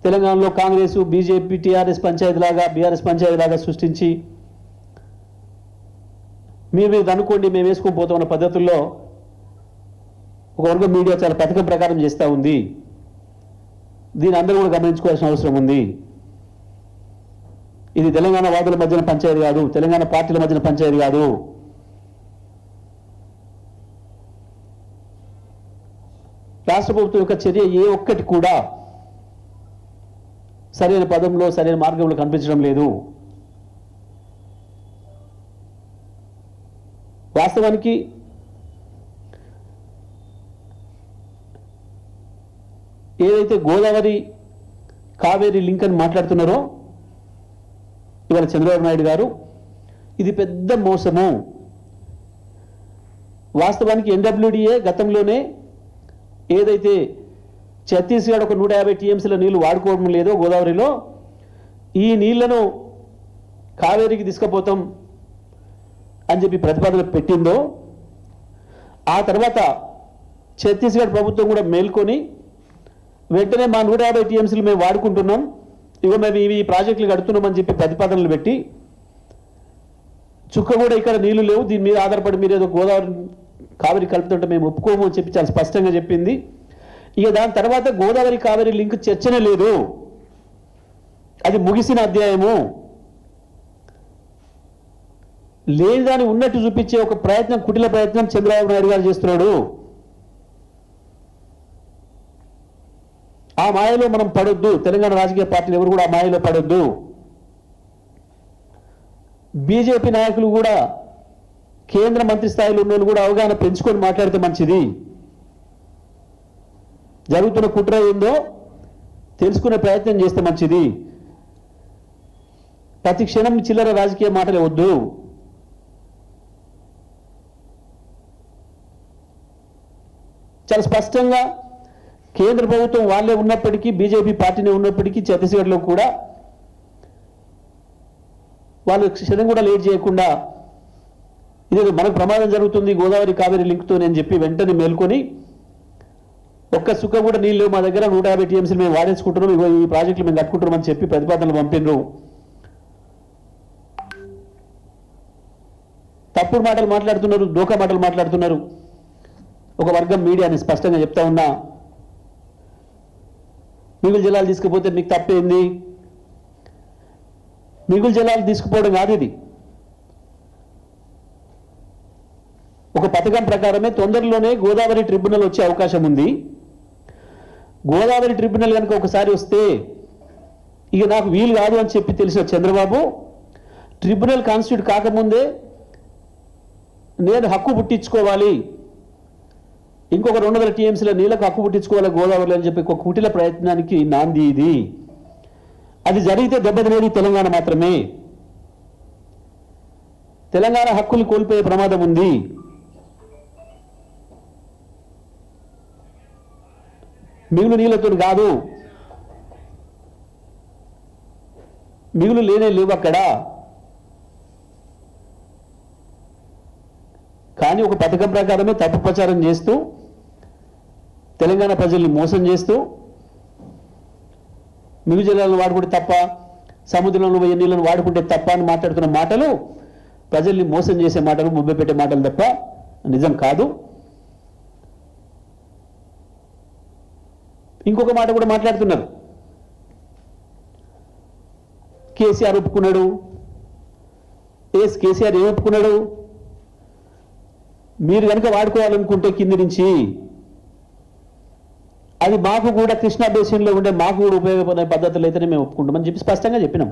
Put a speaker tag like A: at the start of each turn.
A: తెలంగాణలో Congress, BJP, TRS పంచాయతీలాగా, BRS పంచాయతీలాగా సృష్టించి మీరు అనుకోండి మేము వేసుకొని పోతామన్న పద్ధతుల్లో ఒక వర్గం మీడియా చాలా పథకం ప్రకారం చేస్తూ ఉంది. దీన్ని అందరూ కూడా గమనించుకోవాల్సిన అవసరం ఉంది. ఇది తెలంగాణ వాదుల మధ్యన పంచాయతీ కాదు, తెలంగాణ పార్టీల మధ్యన పంచాయతీ కాదు. రాష్ట్ర ప్రభుత్వం యొక్క చర్య ఏ ఒక్కటి కూడా సరైన పదంలో, సరైన మార్గంలో కనిపించడం లేదు. వాస్తవానికి ఏదైతే గోదావరి కావేరీ లింక్ అని మాట్లాడుతున్నారో ఇవాళ చంద్రబాబు నాయుడు గారు, ఇది పెద్ద మోసము. వాస్తవానికి ఎన్డబ్ల్యూడిఏ గతంలోనే ఏదైతే ఛత్తీస్గఢ్ ఒక 150 టీఎంసీల నీళ్లు వాడుకోవడం లేదో గోదావరిలో, ఈ నీళ్లను కావేరీకి తీసుకుపోతాం అని చెప్పి ప్రతిపాదన పెట్టిందో, ఆ తర్వాత ఛత్తీస్గఢ్ ప్రభుత్వం కూడా మేల్కొని వెంటనే మా 150 టీఎంసీలు మేము వాడుకుంటున్నాం, ఇగో మేము ఇవి ప్రాజెక్టులు కడుతున్నామని చెప్పి ప్రతిపాదనలు పెట్టి, చుక్క కూడా ఇక్కడ నీళ్లు లేవు, దీని మీద ఆధారపడి మీరు ఏదో గోదావరి కావేరీ కలుపుతుంటే మేము ఒప్పుకోము అని చెప్పి చాలా స్పష్టంగా చెప్పింది. ఇక దాని తర్వాత గోదావరి కావేరీ లింక్ చర్చనే లేదు, అది ముగిసిన అధ్యాయము. లేని దాన్ని ఉన్నట్టు చూపించే ఒక ప్రయత్నం, కుటిల ప్రయత్నం చంద్రబాబు నాయుడు గారు చేస్తున్నాడు. ఆ మాయలో మనం పడొద్దు, తెలంగాణ రాజకీయ పార్టీలు ఎవరు కూడా ఆ మాయలో పడొద్దు. బీజేపీ నాయకులు కూడా, కేంద్ర మంత్రి స్థాయిలో ఉన్న వాళ్ళు కూడా అవగాహన పెంచుకొని మాట్లాడితే మంచిది. జరుగుతున్న కుట్ర ఏందో తెలుసుకునే ప్రయత్నం చేస్తే మంచిది. ప్రతి క్షణం చిల్లర రాజకీయ మాటలే వద్దు. చాలా స్పష్టంగా కేంద్ర ప్రభుత్వం వాళ్ళే ఉన్నప్పటికీ, బీజేపీ పార్టీనే ఉన్నప్పటికీ ఛత్తీస్గఢ్లో కూడా వాళ్ళు క్షణం కూడా లేట్ చేయకుండా ఇది మనకు ప్రమాదం జరుగుతుంది గోదావరి కావేరీ లింక్తో అని చెప్పి వెంటనే మేల్కొని, ఒక్క సుక్క కూడా నీళ్ళు మా దగ్గర 150 టీఎంసీలు మేము వాడేసుకుంటున్నాం, ఇగో ఈ ప్రాజెక్టులు మేము కట్టుకుంటున్నాం అని చెప్పి ప్రతిపాదనలు పంపినరు. తప్పుడు మాటలు మాట్లాడుతున్నారు, దోకా మాటలు మాట్లాడుతున్నారు. ఒక వర్గం మీడియాని స్పష్టంగా చెప్తా ఉన్నా, మిగులు జలాలు తీసుకుపోతే మీకు తప్పేంది? మిగులు జలాలు తీసుకుపోవడం కాదు ఇది. ఒక పథకం ప్రకారమే తొందరలోనే గోదావరి ట్రిబ్యునల్ వచ్చే అవకాశం ఉంది. గోదావరి ట్రిబ్యునల్ కనుక ఒకసారి వస్తే ఇక నాకు వీలు కాదు అని చెప్పి తెలిసిన చంద్రబాబు, ట్రిబ్యునల్ కాన్స్టిట్యూట్ కాకముందే నేను హక్కు పుట్టించుకోవాలి, ఇంకొక 200 టీఎంసీల నీళ్ళకు హక్కు పుట్టించుకోవాలి గోదావరిలో అని చెప్పి ఒక కుటిల ప్రయత్నానికి నాంది ఇది. అది జరిగితే దెబ్బతినేది తెలంగాణ మాత్రమే. తెలంగాణ హక్కులు కోల్పోయే ప్రమాదం ఉంది. మిగులు నీళ్లతో కాదు, మిగులు లేనే లేవు అక్కడ. కానీ ఒక పథకం ప్రకారమే తప్పు ప్రచారం చేస్తూ, తెలంగాణ ప్రజల్ని మోసం చేస్తూ, మిగులు జలాలను వాడుకుంటే తప్ప, సముద్రంలో పోయే నీళ్ళను వాడుకుంటే తప్ప అని మాట్లాడుతున్న మాటలు ప్రజల్ని మోసం చేసే మాటలు, ముబ్బెపెట్టే మాటలు తప్ప నిజం కాదు. ఇంకొక మాట కూడా మాట్లాడుతున్నారు, కేసీఆర్ ఒప్పుకున్నాడు. కేసీఆర్ ఏం ఒప్పుకున్నాడు? మీరు కనుక వాడుకోవాలనుకుంటే కింది నుంచి అది మాకు కూడా కృష్ణా బేసిన్లో ఉండే మాకు కూడా ఉపయోగపడే పద్ధతులు అయితేనే మేము ఒప్పుకుంటామని చెప్పి స్పష్టంగా చెప్పినాం.